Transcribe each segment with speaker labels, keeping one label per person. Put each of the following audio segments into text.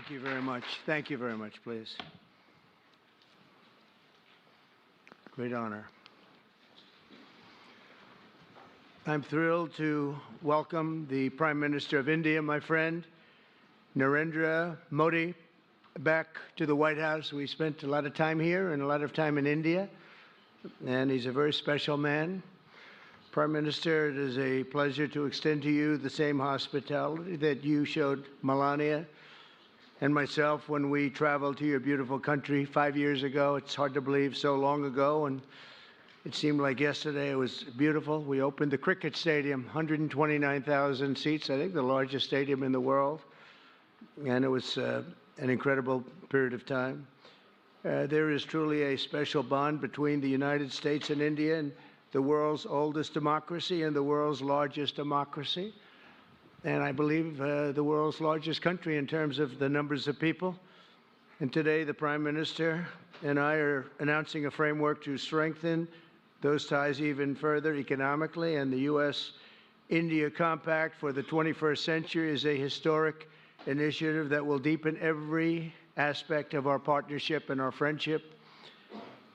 Speaker 1: Thank you very much. Thank you very much, please. Great honor. I'm thrilled to welcome the Prime Minister of India, my friend, Narendra Modi, back to the White House. We spent a lot of time here and a lot of time in India, and he's a very special man. Prime Minister, it is a pleasure to extend to you the same hospitality that you showed Melania and myself when we traveled to your beautiful country 5 years ago. It's hard to believe, so long ago, and it seemed like yesterday. It was beautiful. We opened the cricket stadium, 129,000 seats, I think the largest stadium in the world, and it was an incredible period of time. There is truly a special bond between the United States and India, and the world's oldest democracy and the world's largest democracy, and I believe the world's largest country in terms of the numbers of people. And today the Prime Minister and I are announcing a framework to strengthen those ties even further economically, and the U.S.-India Compact for the 21st century is a historic initiative that will deepen every aspect of our partnership and our friendship.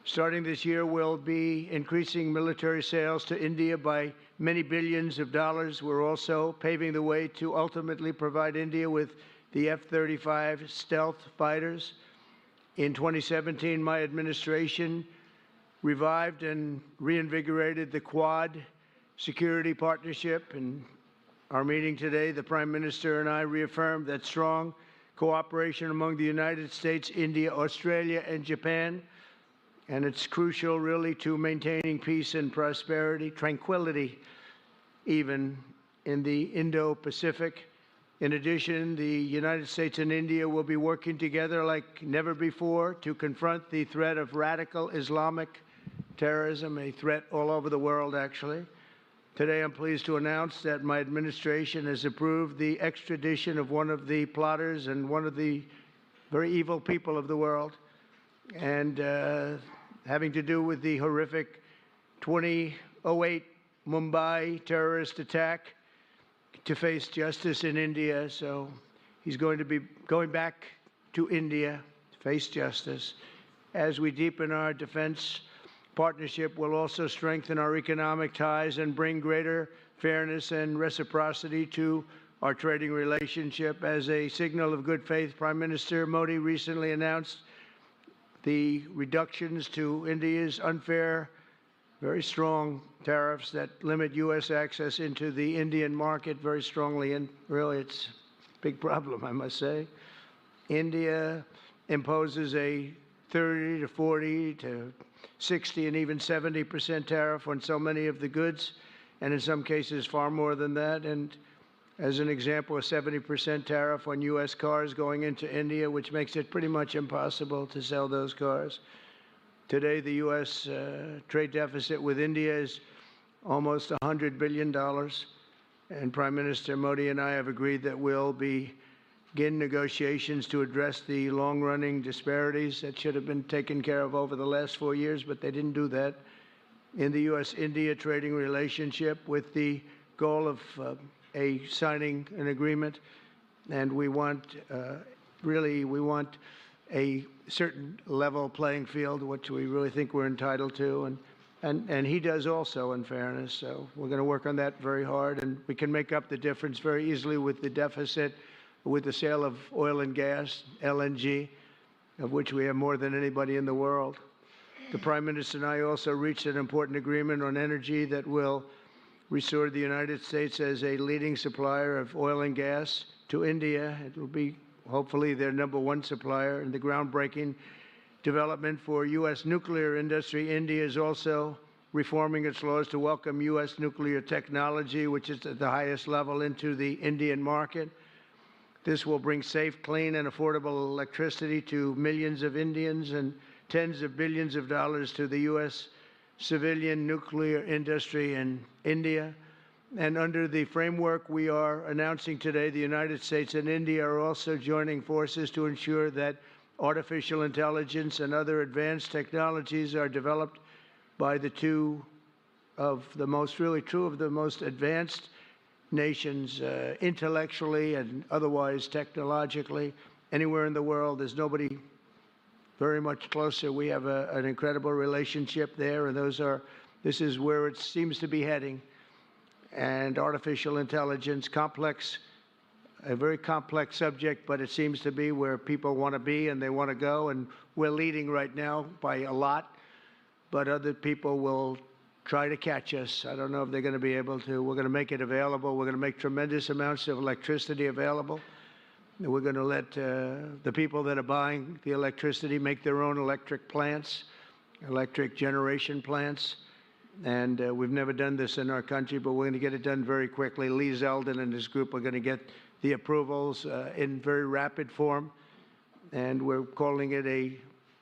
Speaker 1: Starting this year, we'll be increasing military sales to India by many billions of dollars. We're also paving the way to ultimately provide India with the F-35 stealth fighters. In 2017, my administration revived and reinvigorated the Quad security partnership. In our meeting today, the Prime Minister and I reaffirmed that strong cooperation among the United States, India, Australia, and Japan, and it's crucial, really, to maintaining peace and prosperity, tranquility, even in the Indo-Pacific. In addition, the United States and India will be working together like never before to confront the threat of radical Islamic terrorism, a threat all over the world, actually. Today, I'm pleased to announce that my administration has approved the extradition of one of the plotters and one of the very evil people of the world, and having to do with the horrific 2008 Mumbai terrorist attack, to face justice in India. So he's going to be going back to India to face justice. As we deepen our defense partnership, we'll also strengthen our economic ties and bring greater fairness and reciprocity to our trading relationship. As a signal of good faith, Prime Minister Modi recently announced the reductions to India's unfair, very strong tariffs that limit U.S. access into the Indian market very strongly, and really it's a big problem, I must say. India imposes a 30 to 40 to 60 and even 70% tariff on so many of the goods, and in some cases far more than that. And as an example, a 70% tariff on U.S. cars going into India, which makes it pretty much impossible to sell those cars. Today, the U.S. Trade deficit with India is almost $100 billion, and Prime Minister Modi and I have agreed that we'll begin negotiations to address the long-running disparities that should have been taken care of over the last 4 years, but they didn't do that, in the U.S.-India trading relationship, with the goal of signing an agreement. And we want, we want a certain level playing field, which we really think we're entitled to, and he does also, in fairness. So we're going to work on that very hard, and we can make up the difference very easily with the deficit, with the sale of oil and gas, LNG, of which we have more than anybody in the world. The Prime Minister and I also reached an important agreement on energy that will restore the United States as a leading supplier of oil and gas to India. It will be hopefully their #1 supplier. In the groundbreaking development for U.S. nuclear industry, India is also reforming its laws to welcome U.S. nuclear technology, which is at the highest level, into the Indian market. This will bring safe, clean, and affordable electricity to millions of Indians and tens of billions of dollars to the U.S. civilian nuclear industry in India. And under the framework we are announcing today, the United States and India are also joining forces to ensure that artificial intelligence and other advanced technologies are developed by the two of the most advanced nations, intellectually and otherwise technologically, anywhere in the world. There's nobody very much closer. We have an incredible relationship there, and this is where it seems to be heading. And artificial intelligence, a very complex subject, but it seems to be where people want to be and they want to go, and we're leading right now by a lot, but other people will try to catch us. I don't know if they're going to be able to. We're going to make it available. We're going to make tremendous amounts of electricity available. We're going to let the people that are buying the electricity make their own electric plants, electric generation plants. And we've never done this in our country, but we're going to get it done very quickly. Lee Zeldin and his group are going to get the approvals in very rapid form. And we're calling it a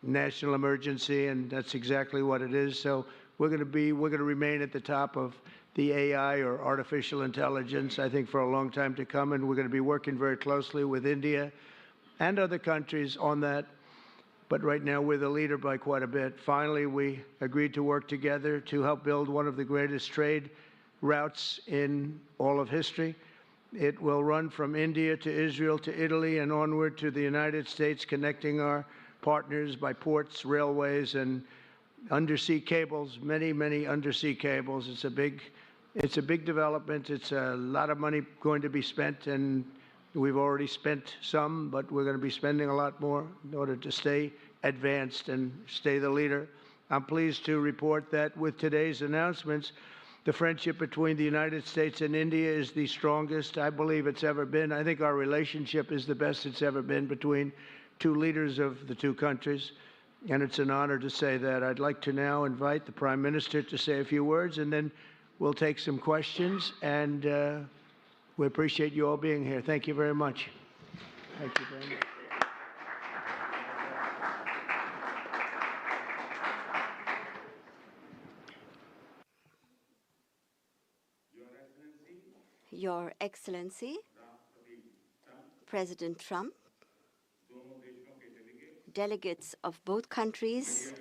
Speaker 1: national emergency, and that's exactly what it is. So we're going to remain at the top of the AI, or artificial intelligence, I think, for a long time to come. And we're going to be working very closely with India and other countries on that. But right now, we're the leader by quite a bit. Finally, we agreed to work together to help build one of the greatest trade routes in all of history. It will run from India to Israel to Italy and onward to the United States, connecting our partners by ports, railways, and undersea cables, many, many undersea cables. It's a big development. It's a lot of money going to be spent, and we've already spent some, but we're going to be spending a lot more in order to stay advanced and stay the leader. I'm pleased to report that with today's announcements, the friendship between the United States and India is the strongest I believe it's ever been. I think our relationship is the best it's ever been between two leaders of the two countries, and it's an honor to say that. I'd like to now invite the Prime Minister to say a few words, and then we'll take some questions, and we appreciate you all being here. Thank you very much. Thank you very much.
Speaker 2: Your Excellency, President Trump, delegates of both countries,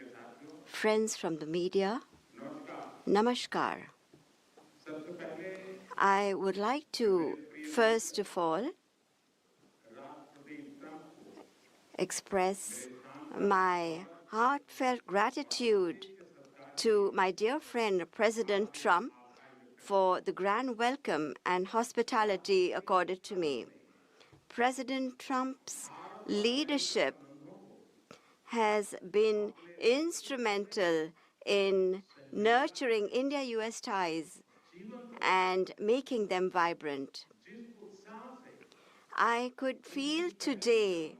Speaker 2: friends from the media, Namaskar. I would like to, first of all, express my heartfelt gratitude to my dear friend, President Trump, for the grand welcome and hospitality accorded to me. President Trump's leadership has been instrumental in nurturing India-US ties and making them vibrant. I could feel today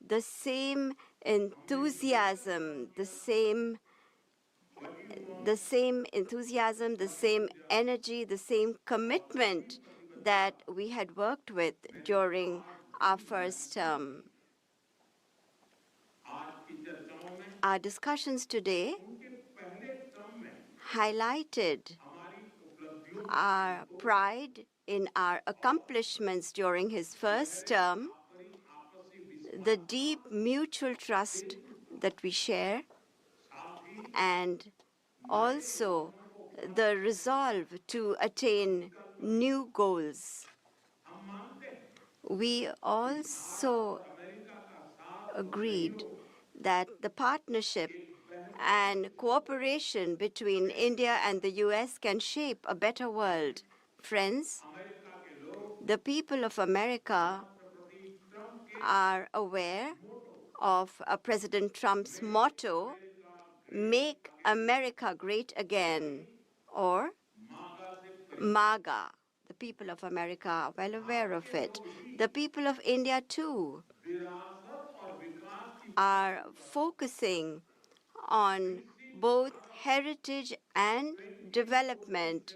Speaker 2: the same enthusiasm, the same enthusiasm, the same energy, the same commitment that we had worked with during our first term. Our discussions today highlighted our pride in our accomplishments during his first term, the deep mutual trust that we share, and also the resolve to attain new goals. We also agreed that the partnership and cooperation between India and the US can shape a better world. Friends, the people of America are aware of President Trump's motto, "Make America Great Again," or MAGA. The people of America are well aware of it. The people of India, too, are focusing on both heritage and development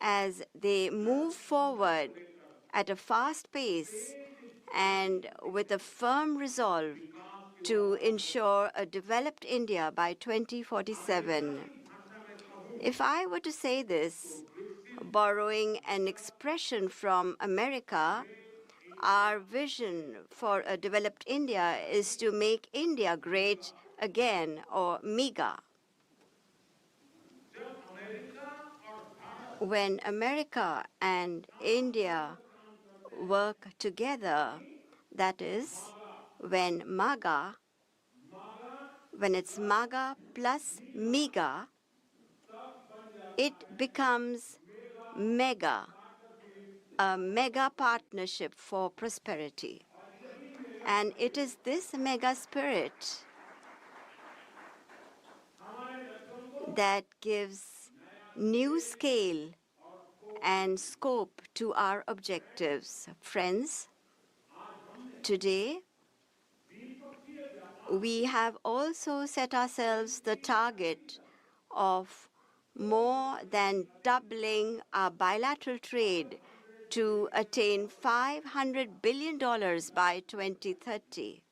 Speaker 2: as they move forward at a fast pace and with a firm resolve to ensure a developed India by 2047. If I were to say this, borrowing an expression from America, our vision for a developed India is to make India great again, or MEGA. When America and India work together, that is, when it's MAGA plus MEGA, it becomes MEGA, a mega partnership for prosperity. And it is this mega spirit that gives new scale and scope to our objectives. Friends, today we have also set ourselves the target of more than doubling our bilateral trade to attain $500 billion by 2030.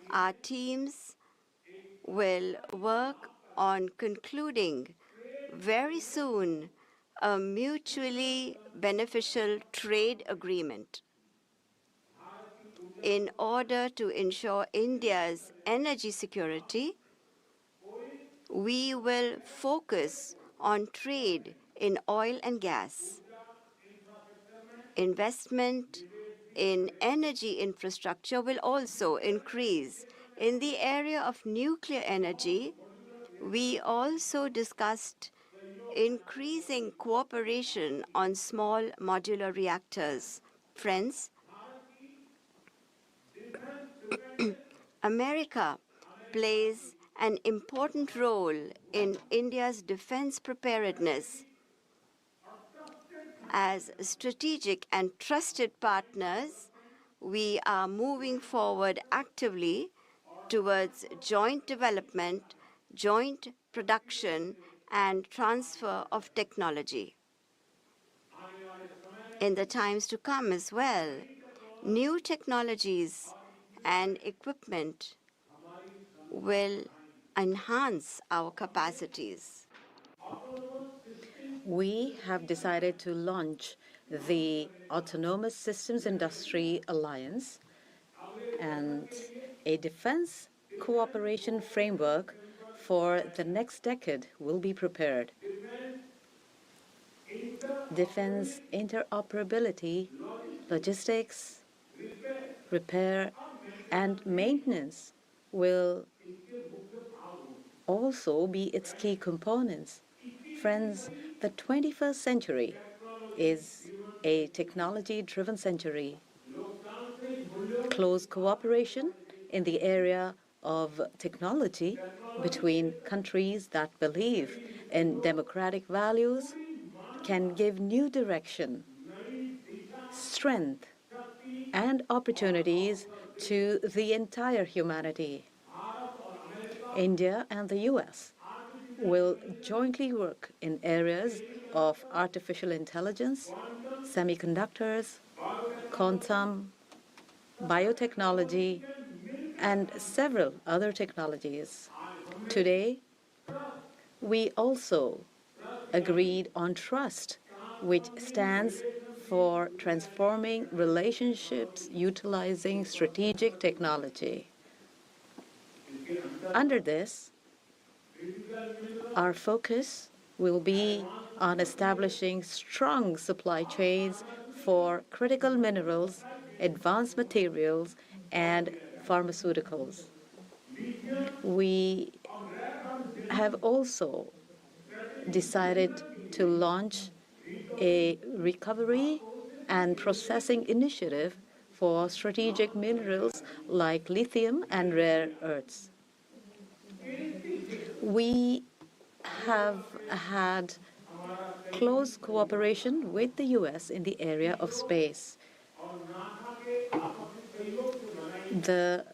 Speaker 2: Our teams will work on concluding very soon a mutually beneficial trade agreement in order to ensure India's energy security. We will focus on trade in oil and gas. Investment in energy infrastructure will also increase. In the area of nuclear energy, we also discussed increasing cooperation on small modular reactors. Friends, America plays an important role in India's defense preparedness. As strategic and trusted partners, we are moving forward actively towards joint development, joint production, and transfer of technology. In the times to come as well, new technologies and equipment will enhance our capacities.
Speaker 3: We have decided to launch the Autonomous Systems Industry Alliance and a defense cooperation framework for the next decade will be prepared. Defense interoperability, logistics, repair, and maintenance will also be its key components. Friends, the 21st century is a technology-driven century. Close cooperation in the area of technology between countries that believe in democratic values can give new direction, strength, and opportunities to the entire humanity. India and the US will jointly work in areas of artificial intelligence, semiconductors, quantum, biotechnology, and several other technologies. Today, we also agreed on trust, which stands for transforming relationships utilizing strategic technology. Under this, our focus will be on establishing strong supply chains for critical minerals, advanced materials, and pharmaceuticals. We have also decided to launch a recovery and processing initiative for strategic minerals like lithium and rare earths. We have had close cooperation with the US in the area of space. The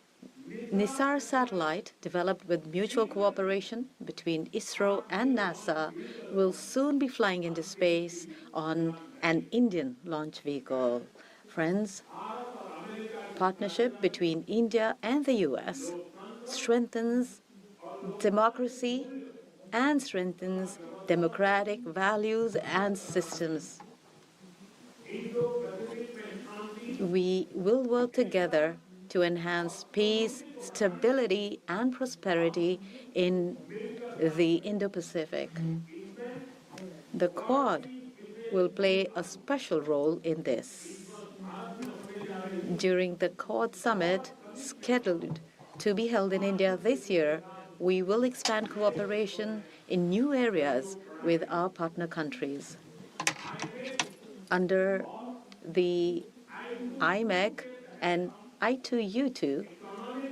Speaker 3: Nisar satellite, developed with mutual cooperation between ISRO and NASA, will soon be flying into space on an Indian launch vehicle. Friends, partnership between India and the US strengthens democracy and strengthens democratic values and systems. We will work together to enhance peace, stability, and prosperity in the Indo-Pacific. The Quad will play a special role in this. During the Quad Summit scheduled to be held in India this year, we will expand cooperation in new areas with our partner countries. Under the IMEC and I2U2,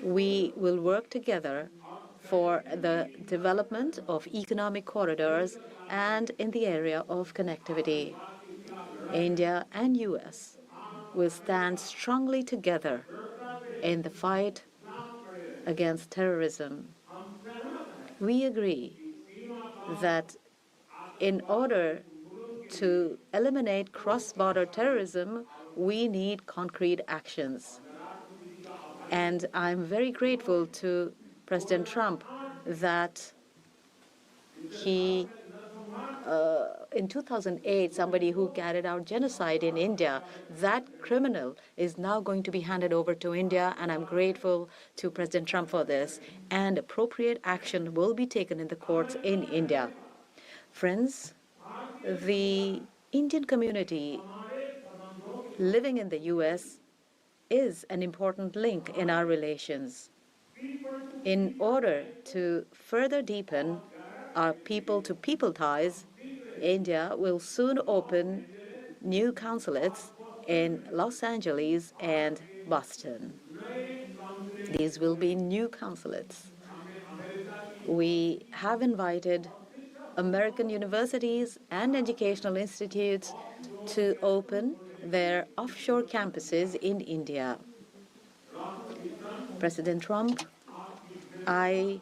Speaker 3: we will work together for the development of economic corridors and in the area of connectivity. India and US will stand strongly together in the fight against terrorism. We agree that in order to eliminate cross-border terrorism, we need concrete actions. And I'm very grateful to President Trump that he, in 2008, somebody who carried out genocide in India, that criminal is now going to be handed over to India, and I'm grateful to President Trump for this. And appropriate action will be taken in the courts in India. Friends, the Indian community living in the U.S. is an important link in our relations. In order to further deepen our people-to-people ties, India will soon open new consulates in Los Angeles and Boston. These will be new consulates. We have invited American universities and educational institutes to open their offshore campuses in India. President Trump, I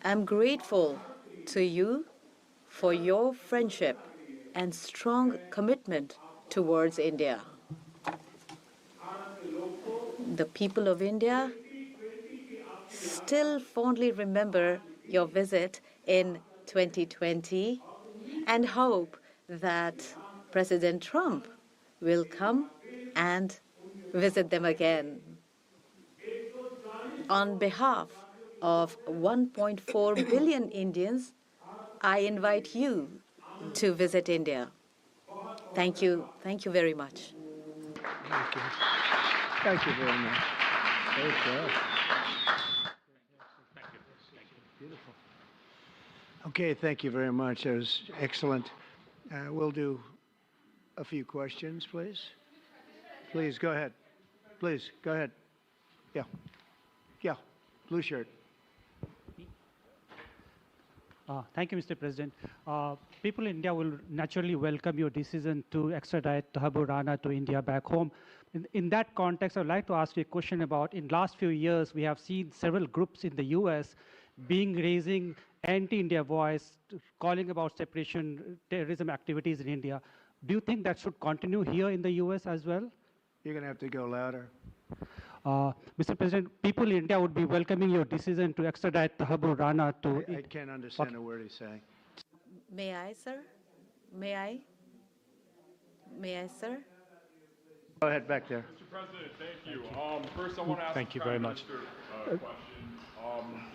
Speaker 3: am grateful to you for your friendship and strong commitment towards India. The people of India still fondly remember your visit in 2020 and hope that President Trump will come and visit them again. On behalf of 1.4 billion Indians, I invite you to visit India. Thank you. Thank you very much.
Speaker 1: Thank you. Thank you very much. Okay. Beautiful. Okay, thank you very much. That was excellent. We'll do a few questions, please. Please, go ahead. Please, go ahead. Yeah. Yeah, blue shirt.
Speaker 4: Thank you, Mr. President. People in India will naturally welcome your decision to extradite Thakur Rana to India back home. In that context, I'd like to ask you a question about, in last few years, we have seen several groups in the U.S. raising anti-India voice, calling about separation, terrorism activities in India. Do you think that should continue here in the U.S. as well?
Speaker 1: You're going to have to go louder.
Speaker 4: Mr. President, people in India would be welcoming your decision to extradite Thakur Rana to...
Speaker 1: I can't understand a word he's saying.
Speaker 3: May I, sir? May I? May I, sir?
Speaker 1: Go ahead, back there.
Speaker 5: Mr. President, thank you. First, I want to ask
Speaker 6: Thank you very much.
Speaker 5: a question.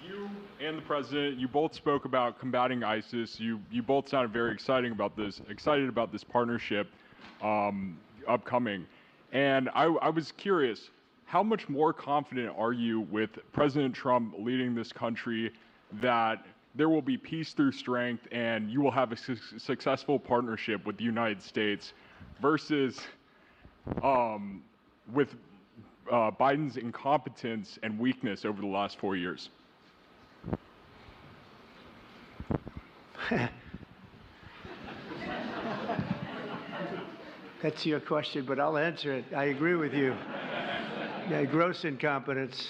Speaker 5: You and the President, you both spoke about combating ISIS. You both sounded very excited about this partnership upcoming. And I was curious, how much more confident are you with President Trump leading this country that there will be peace through strength and you will have a successful partnership with the United States versus with Biden's incompetence and weakness over the last 4 years?
Speaker 1: That's your question, but I'll answer it. I agree with you. Yeah, gross incompetence.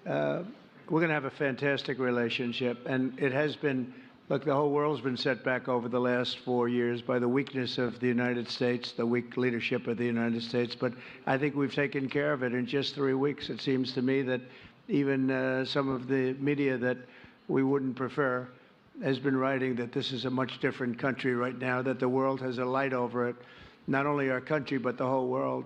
Speaker 1: We're going to have a fantastic relationship, and it has been. Look, the whole world's been set back over the last 4 years by the weakness of the United States, the weak leadership of the United States. But I think we've taken care of it in just 3 weeks. It seems to me that even some of the media that we wouldn't prefer has been writing that this is a much different country right now, that the world has a light over it, not only our country, but the whole world.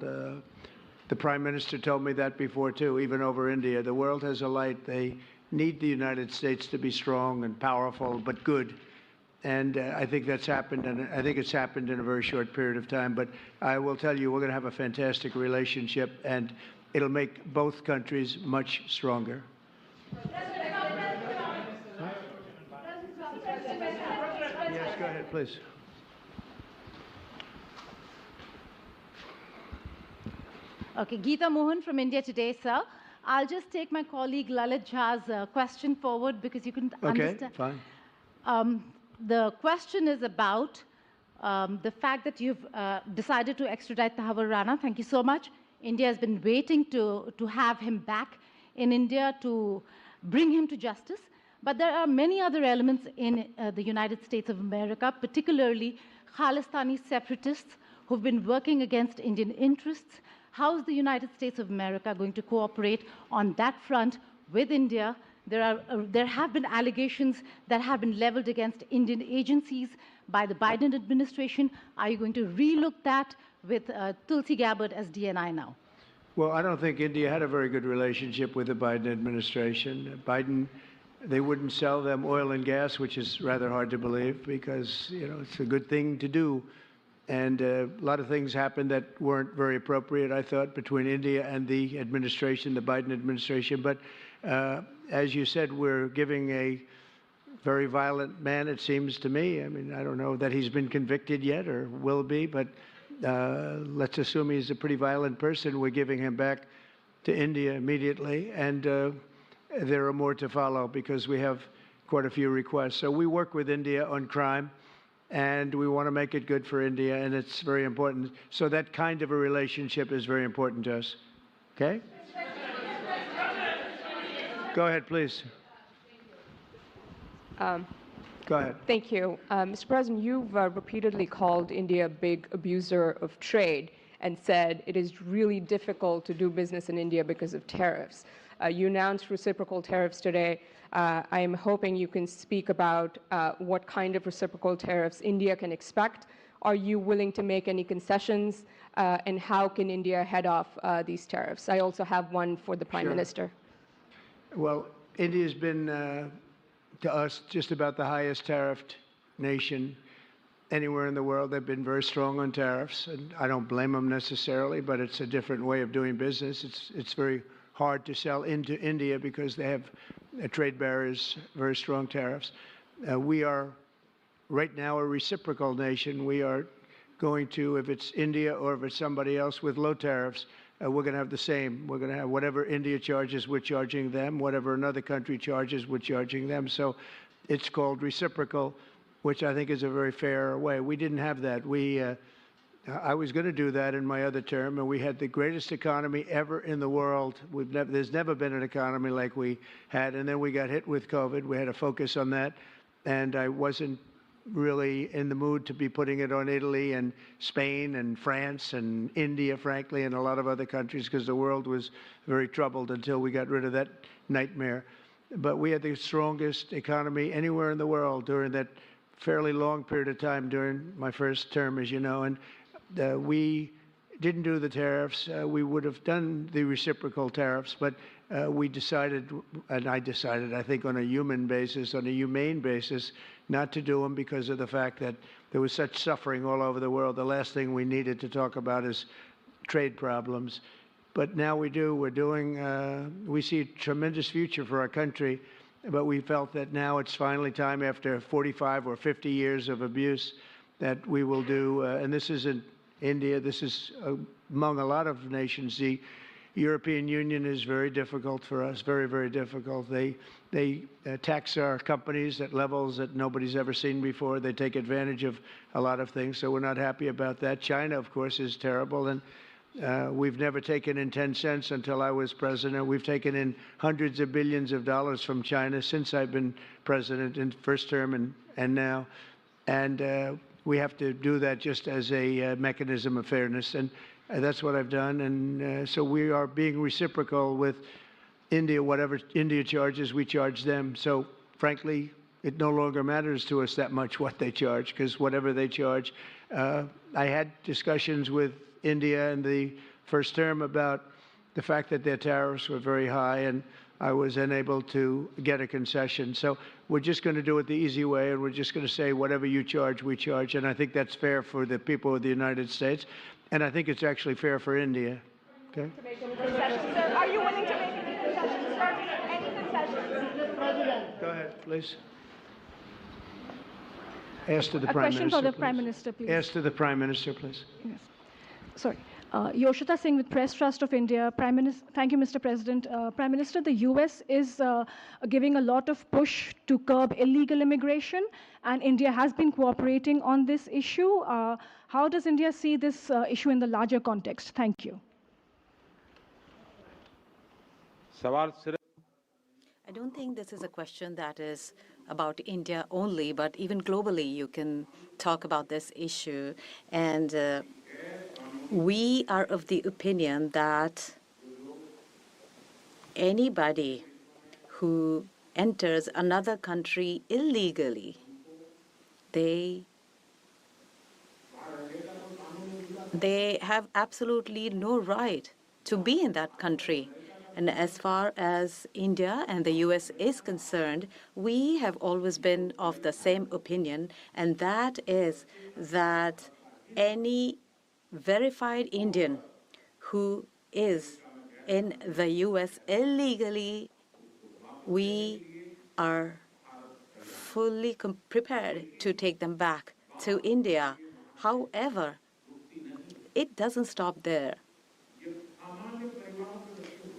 Speaker 1: The Prime Minister told me that before, too, even over India. The world has a light. They need the United States to be strong and powerful, but good. And I think that's happened, and I think it's happened in a very short period of time. But I will tell you, we're going to have a fantastic relationship, and it'll make both countries much stronger. Yes, go ahead, please.
Speaker 6: Okay, Geeta Mohan from India Today, sir. I'll just take my colleague Lalit Jha's question forward because you can understand.
Speaker 1: Okay, fine.
Speaker 6: The question is about the fact that you've decided to extradite Thakur Rana. Thank you so much. India has been waiting to have him back in India to bring him to justice. But there are many other elements in the United States of America, particularly Khalistani separatists who've been working against Indian interests. How is the United States of America going to cooperate on that front with India? There have been allegations that have been leveled against Indian agencies by the Biden administration. Are you going to relook that with Tulsi Gabbard as DNI now?
Speaker 1: Well, I don't think India had a very good relationship with the Biden administration. Biden, they wouldn't sell them oil and gas, which is rather hard to believe because, it's a good thing to do. And a lot of things happened that weren't very appropriate, I thought, between India and the administration, the Biden administration. But as you said, we're giving a very violent man, it seems to me. I mean, I don't know that he's been convicted yet or will be, but let's assume he's a pretty violent person. We're giving him back to India immediately. And there are more to follow because we have quite a few requests. So we work with India on crime. And we want to make it good for India, and it's very important. So that kind of a relationship is very important to us. Okay? Go ahead, please. Go ahead.
Speaker 7: Thank you. Mr. President, you've repeatedly called India a big abuser of trade and said it is really difficult to do business in India because of tariffs. You announced reciprocal tariffs today. I am hoping you can speak about what kind of reciprocal tariffs India can expect. Are you willing to make any concessions? And how can India head off these tariffs? I also have one for the Prime Minister.
Speaker 1: Well, India's been, to us, just about the highest tariffed nation anywhere in the world. They've been very strong on tariffs, and I don't blame them necessarily, but it's a different way of doing business. It's very hard to sell into India because they have trade barriers, very strong tariffs. We are right now a reciprocal nation. We are going to, if it's India or if it's somebody else with low tariffs, we're going to have the same. We're going to have whatever India charges, we're charging them. Whatever another country charges, we're charging them. So it's called reciprocal, which I think is a very fair way. We didn't have that. I was going to do that in my other term, and we had the greatest economy ever in the world. There's never been an economy like we had, and then we got hit with COVID. We had to focus on that, and I wasn't really in the mood to be putting it on Italy and Spain and France and India, frankly, and a lot of other countries because the world was very troubled until we got rid of that nightmare. But we had the strongest economy anywhere in the world during that fairly long period of time during my first term, as you know, and we didn't do the tariffs. We would have done the reciprocal tariffs, but we decided, and I decided, I think on a human basis, on a humane basis, not to do them because of the fact that there was such suffering all over the world. The last thing we needed to talk about is trade problems. But now we do. We see a tremendous future for our country, but we felt that now it's finally time after 45 or 50 years of abuse that we will do, and this isn't India, this is among a lot of nations. The European Union is very difficult for us, very, very difficult. They tax our companies at levels that nobody's ever seen before. They take advantage of a lot of things, so we're not happy about that. China, of course, is terrible, and we've never taken in 10 cents until I was president. We've taken in hundreds of billions of dollars from China since I've been president in first term and now. And we have to do that just as a mechanism of fairness. And that's what I've done. And so we are being reciprocal with India. Whatever India charges, we charge them. So frankly, it no longer matters to us that much what they charge, because whatever they charge, I had discussions with India in the first term about the fact that their tariffs were very high, and I was unable to get a concession. So we're just going to do it the easy way, and we're just going to say whatever you charge, we charge. And I think that's fair for the people of the United States, and I think it's actually fair for India. Okay?
Speaker 8: To make any concessions, sir? Are you willing to make any concessions, sir? Any concessions?
Speaker 1: Go ahead, please. Ask to the
Speaker 9: A
Speaker 1: Prime
Speaker 9: question
Speaker 1: Minister,
Speaker 9: for the
Speaker 1: please.
Speaker 9: Prime Minister, please.
Speaker 1: Ask to the Prime Minister, please.
Speaker 9: Yes. Sorry. Yoshita Singh with Press Trust of India. Prime Minister, thank you, Mr. President. Prime Minister, the US is giving a lot of push to curb illegal immigration, and India has been cooperating on this issue. How does India see this issue in the larger context? Thank you.
Speaker 3: I don't think this is a question that is about India only, but even globally you can talk about this issue. And we are of the opinion that anybody who enters another country illegally, they have absolutely no right to be in that country. And as far as India and the US is concerned, we have always been of the same opinion, and that is that any verified Indian who is in the US illegally, we are fully prepared to take them back to India. However, it doesn't stop there.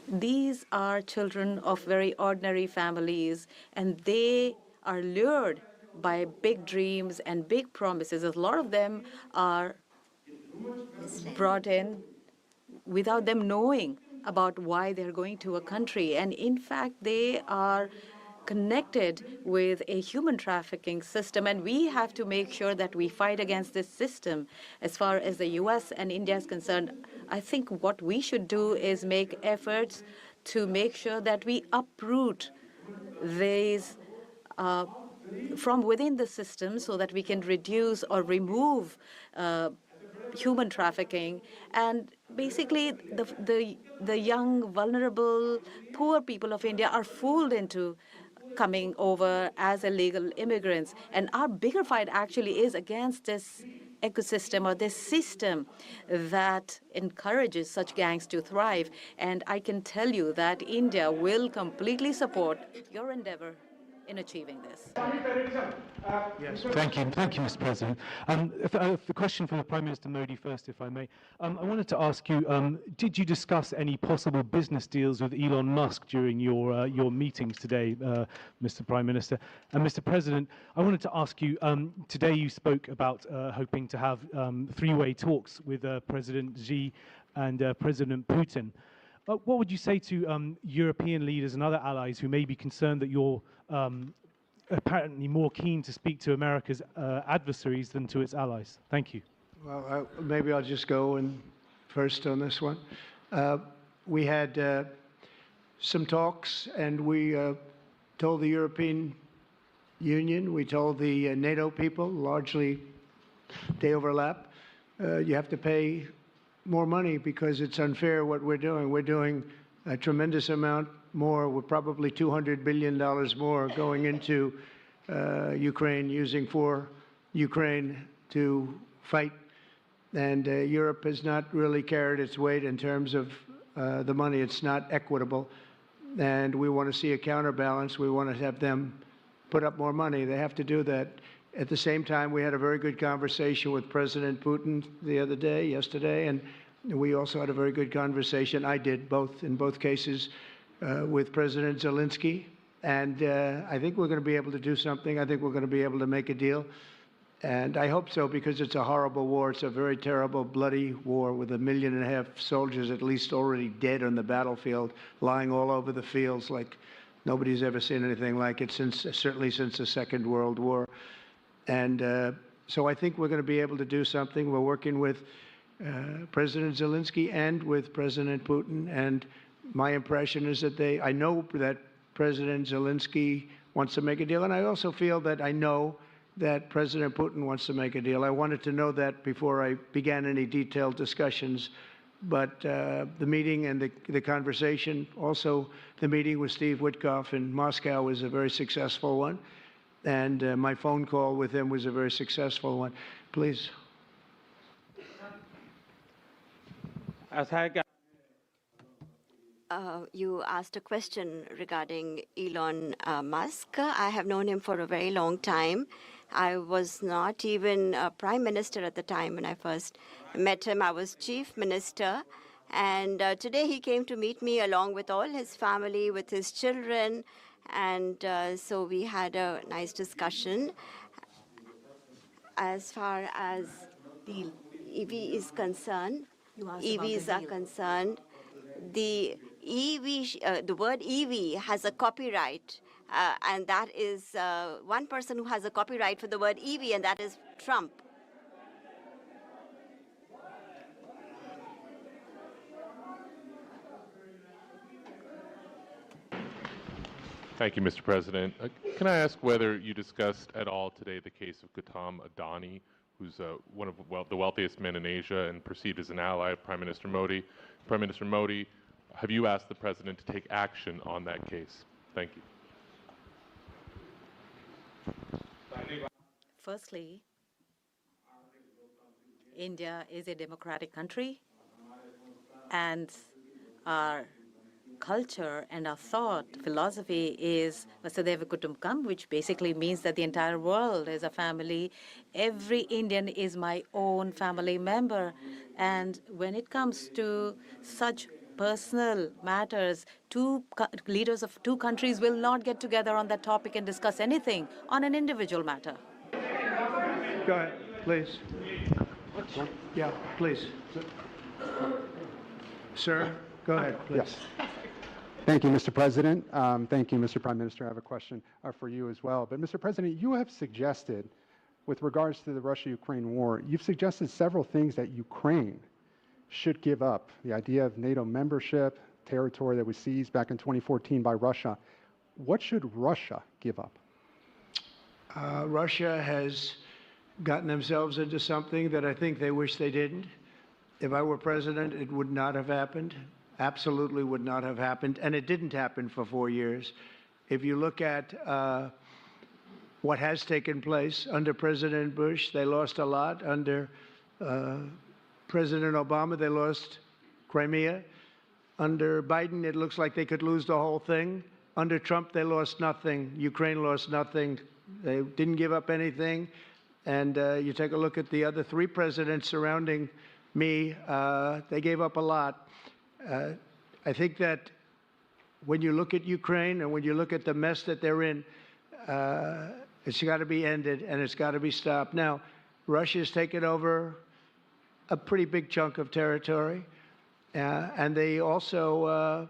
Speaker 3: These are children of very ordinary families, and they are lured by big dreams and big promises. A lot of them are brought in without them knowing about why they're going to a country. And in fact, they are connected with a human trafficking system, and we have to make sure that we fight against this system. As far as the US and India is concerned, I think what we should do is make efforts to make sure that we uproot these from within the system so that we can reduce or remove human trafficking. And basically, the young, vulnerable, poor people of India are fooled into coming over as illegal immigrants. And our bigger fight actually is against this ecosystem or this system that encourages such gangs to thrive. And I can tell you that India will completely support your endeavor in achieving this.
Speaker 1: Yes.
Speaker 10: Thank you, Mr. President. The question for the Prime Minister Modi first, if I may. I wanted to ask you, did you discuss any possible business deals with Elon Musk during your meetings today, Mr. Prime Minister? And Mr. President, I wanted to ask you, today you spoke about hoping to have three-way talks with President Xi and President Putin. What would you say to European leaders and other allies who may be concerned that you're apparently more keen to speak to America's adversaries than to its allies? Thank you.
Speaker 1: Well, maybe I'll just go in first on this one. We had some talks, and we told the European Union, we told the NATO people, largely they overlap, you have to pay more money because it's unfair what we're doing. We're doing a tremendous amount more. We're probably $200 billion more going into Ukraine, using for Ukraine to fight. And Europe has not really carried its weight in terms of the money. It's not equitable. And we want to see a counterbalance. We want to have them put up more money. They have to do that. At the same time, we had a very good conversation with President Putin yesterday, and we also had a very good conversation. I did in both cases, with President Zelensky. And I think we're going to be able to do something. I think we're going to be able to make a deal. And I hope so, because it's a horrible war. It's a very terrible, bloody war with 1.5 million soldiers at least already dead on the battlefield, lying all over the fields like nobody's ever seen anything like it, certainly since the Second World War. And so I think we're going to be able to do something. We're working with President Zelensky and with President Putin. And my impression is that I know that President Zelensky wants to make a deal. And I also feel that I know that President Putin wants to make a deal. I wanted to know that before I began any detailed discussions. but the meeting and the conversation, also the meeting with Steve Witkoff in Moscow was a very successful one, and my phone call with him was a very successful one. Please.
Speaker 2: You asked a question regarding Elon Musk. I have known him for a very long time. I was not even a prime minister at the time when I first met him. I was chief minister. And today he came to meet me along with all his family, with his children. And so we had a nice discussion. As far as the EV is concerned, EVs are concerned, the the word EV has a copyright, and that is one person who has a copyright for the word EV, and that is Trump.
Speaker 11: Thank you, Mr. President. Can I ask whether you discussed at all today the case of Gautam Adani, who's one of the wealthiest men in Asia and perceived as an ally of Prime Minister Modi? Prime Minister Modi, have you asked the President to take action on that case? Thank you.
Speaker 3: Firstly, India is a democratic country, and our culture and our thought philosophy is Vasudhaiva Kutumbakam, which basically means that the entire world is a family. Every Indian is my own family member. And when it comes to such personal matters, leaders of two countries will not get together on that topic and discuss anything on an individual matter.
Speaker 1: Go ahead, please. Yeah, please. Sir, go ahead, please.
Speaker 12: Yes. Thank you, Mr. President. Thank you, Mr. Prime Minister. I have a question for you as well. But, Mr. President, you have suggested, with regards to the Russia-Ukraine war, you've suggested several things that Ukraine should give up. The idea of NATO membership, territory that was seized back in 2014 by Russia. What should Russia give up?
Speaker 1: Russia has gotten themselves into something that I think they wish they didn't. If I were president, it would not have happened. Absolutely would not have happened. And it didn't happen for 4 years. If you look at what has taken place under President Bush, they lost a lot. Under President Obama, they lost Crimea. Under Biden, it looks like they could lose the whole thing. Under Trump, they lost nothing. Ukraine lost nothing. They didn't give up anything. And you take a look at the other three presidents surrounding me, they gave up a lot. I think that when you look at Ukraine and when you look at the mess that they're in, it's got to be ended and it's got to be stopped. Now, Russia's taken over a pretty big chunk of territory, and they also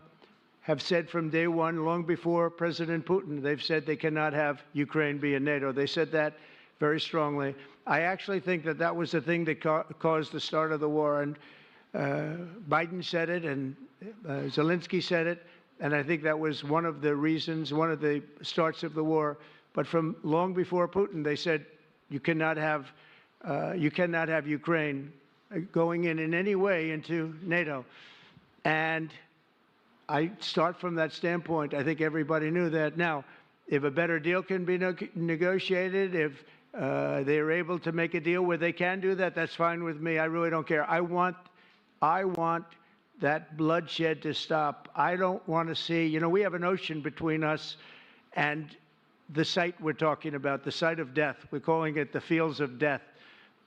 Speaker 1: have said from day one, long before President Putin, they've said they cannot have Ukraine be in NATO. They said that very strongly. I actually think that that was the thing that caused the start of the war. And Biden said it, and Zelensky said it, and I think that was one of the reasons, one of the starts of the war. But from long before Putin, they said you cannot have Ukraine going in any way into NATO. And I start from that standpoint. I think everybody knew that. Now, if a better deal can be negotiated, if they're able to make a deal where they can do that, that's fine with me. I really don't care. I want that bloodshed to stop. I don't want to see, we have an ocean between us and the site we're talking about, the site of death. We're calling it the fields of death.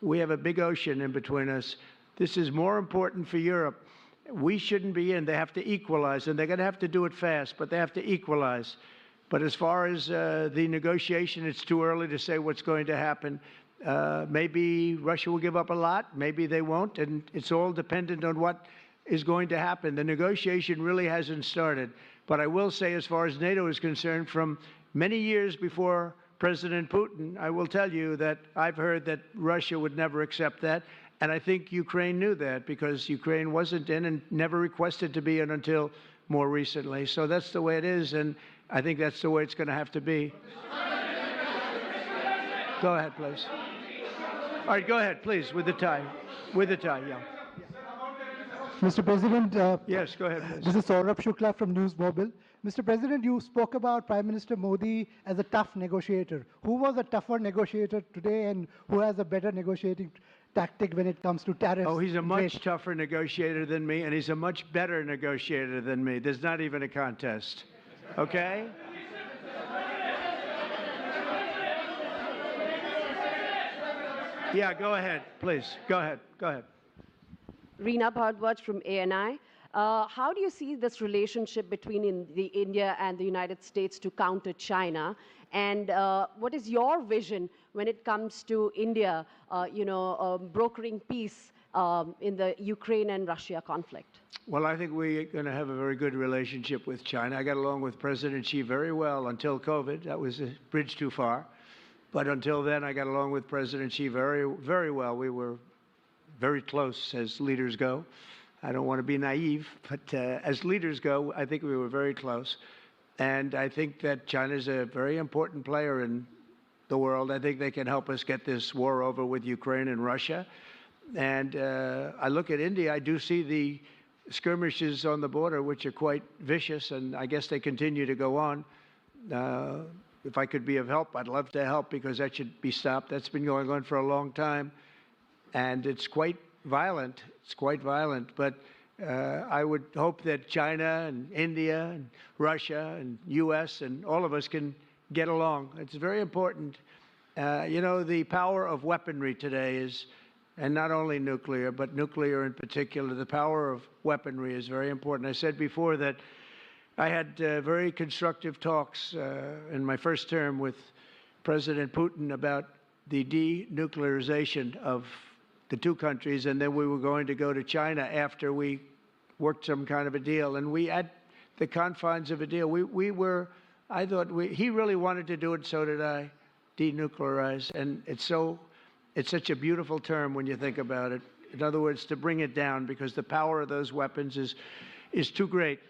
Speaker 1: We have a big ocean in between us. This is more important for Europe. We shouldn't be in. They have to equalize, and they're going to have to do it fast, but they have to equalize. But as far as the negotiation, it's too early to say what's going to happen. Maybe Russia will give up a lot. Maybe they won't. And it's all dependent on what is going to happen. The negotiation really hasn't started. But I will say, as far as NATO is concerned, from many years before President Putin, I will tell you that I've heard that Russia would never accept that. And I think Ukraine knew that, because Ukraine wasn't in and never requested to be in until more recently. So that's the way it is. And I think that's the way it's going to have to be. Go ahead, please. All right, go ahead, please, with the tie. With the tie, yeah.
Speaker 13: Mr. President,
Speaker 1: Yes, go ahead, please.
Speaker 13: this is Saurabh Shukla from News Mobile. Mr. President, you spoke about Prime Minister Modi as a tough negotiator. Who was a tougher negotiator today, and who has a better negotiating tactic when it comes to tariffs?
Speaker 1: Oh, he's a
Speaker 13: and
Speaker 1: much
Speaker 13: trade?
Speaker 1: tougher negotiator than me, and he's a much better negotiator than me. There's not even a contest. Okay? Yeah, go ahead, please. Go ahead. Go ahead.
Speaker 14: Reena Bhardwaj from ANI. How do you see this relationship between India and the United States to counter China? And what is your vision when it comes to India, brokering peace in the Ukraine and Russia conflict?
Speaker 1: Well, I think we're going to have a very good relationship with China. I got along with President Xi very well until COVID. That was a bridge too far. But until then, I got along with President Xi very, very well. We were very close as leaders go. I don't want to be naive, but as leaders go, I think we were very close. And I think that China is a very important player in the world. I think they can help us get this war over with Ukraine and Russia. And I look at India, I do see the skirmishes on the border, which are quite vicious, and I guess they continue to go on. If I could be of help, I'd love to help, because that should be stopped. That's been going on for a long time. And it's quite violent. It's quite violent. But I would hope that China and India and Russia and U.S. and all of us can get along. It's very important. The power of weaponry today is, and not only nuclear, but nuclear in particular, the power of weaponry is very important. I said before that I had very constructive talks in my first term with President Putin about the denuclearization of the two countries, and then we were going to go to China after we worked some kind of a deal. And we, at the confines of a deal, he really wanted to do it, so did I, denuclearize. And it's such a beautiful term when you think about it. In other words, to bring it down, because the power of those weapons is too great.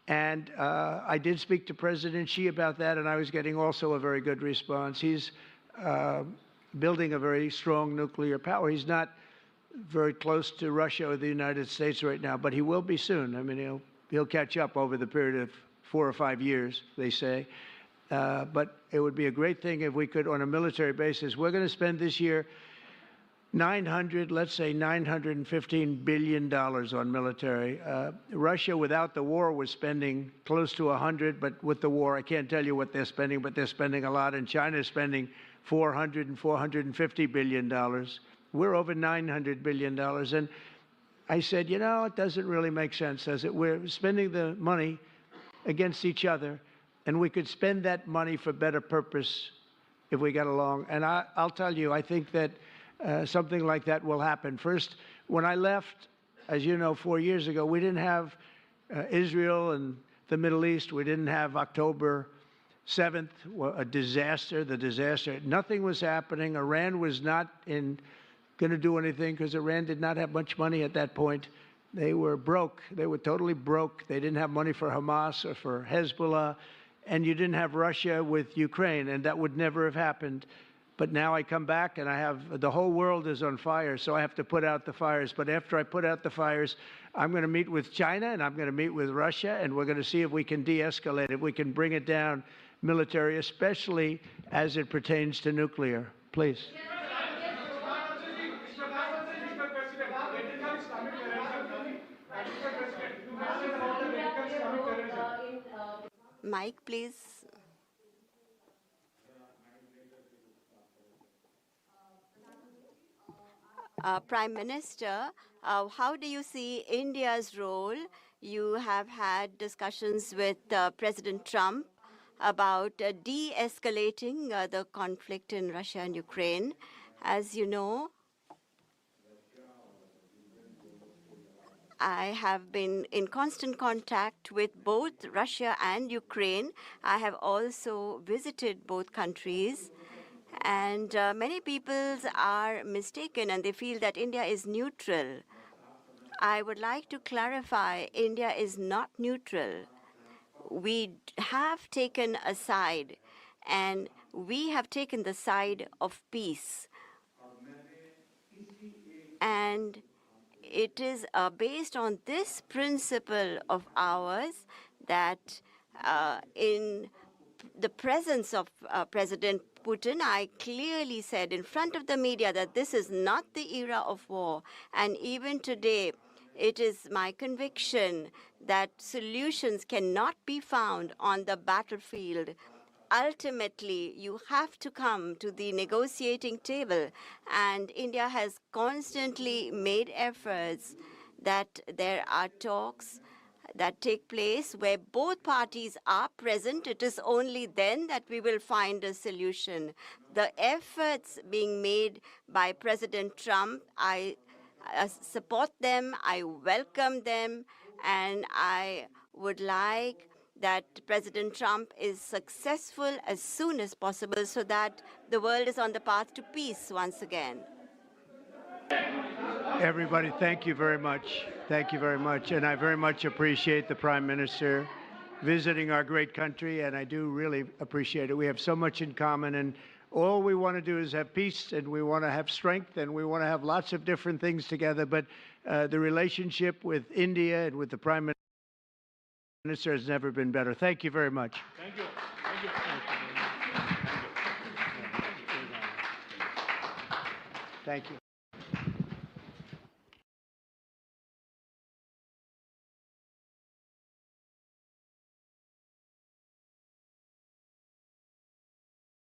Speaker 1: And I did speak to President Xi about that, and I was getting also a very good response. He's building a very strong nuclear power. He's not very close to Russia or the United States right now, but he will be soon. I mean, he'll catch up over the period of 4 or 5 years, they say. But it would be a great thing if we could, on a military basis. We're going to spend this year $915 billion on military. Russia, without the war, was spending close to 100, but with the war, I can't tell you what they're spending, but they're spending a lot. And China is spending $400 and $450 billion. We're over $900 billion. And I said, it doesn't really make sense, does it? We're spending the money against each other, and we could spend that money for better purpose if we got along. And I'll tell you, I think that something like that will happen. First, when I left, as you know, 4 years ago, we didn't have Israel and the Middle East. We didn't have October 7th, a disaster, the disaster. Nothing was happening. Iran was not going to do anything, because Iran did not have much money at that point. They were broke. They were totally broke. They didn't have money for Hamas or for Hezbollah. And you didn't have Russia with Ukraine, and that would never have happened. But now I come back, and the whole world is on fire, so I have to put out the fires. But after I put out the fires, I'm going to meet with China, and I'm going to meet with Russia, and we're going to see if we can de-escalate, if we can bring it down military, especially as it pertains to nuclear. Please.
Speaker 2: Mike, please. Prime Minister, how do you see India's role? You have had discussions with President Trump about de-escalating the conflict in Russia and Ukraine. As you know, I have been in constant contact with both Russia and Ukraine. I have also visited both countries. And many people are mistaken, and they feel that India is neutral. I would like to clarify, India is not neutral. We have taken a side, and we have taken the side of peace. And it is based on this principle of ours that in the presence of President Putin, I clearly said in front of the media that this is not the era of war. And even today, it is my conviction that solutions cannot be found on the battlefield. Ultimately, you have to come to the negotiating table. And India has constantly made efforts that there are talks that take place where both parties are present. It is only then that we will find a solution. The efforts being made by President Trump, I support them, I welcome them, and I would like that President Trump is successful as soon as possible so that the world is on the path to peace once again.
Speaker 1: Everybody, thank you very much. Thank you very much. And I very much appreciate the Prime Minister visiting our great country, and I do really appreciate it. We have so much in common, and all we want to do is have peace, and we want to have strength, and we want to have lots of different things together. But the relationship with India and with the Prime Minister has never been better. Thank you very much.
Speaker 5: Thank you. Thank you.
Speaker 1: Thank you.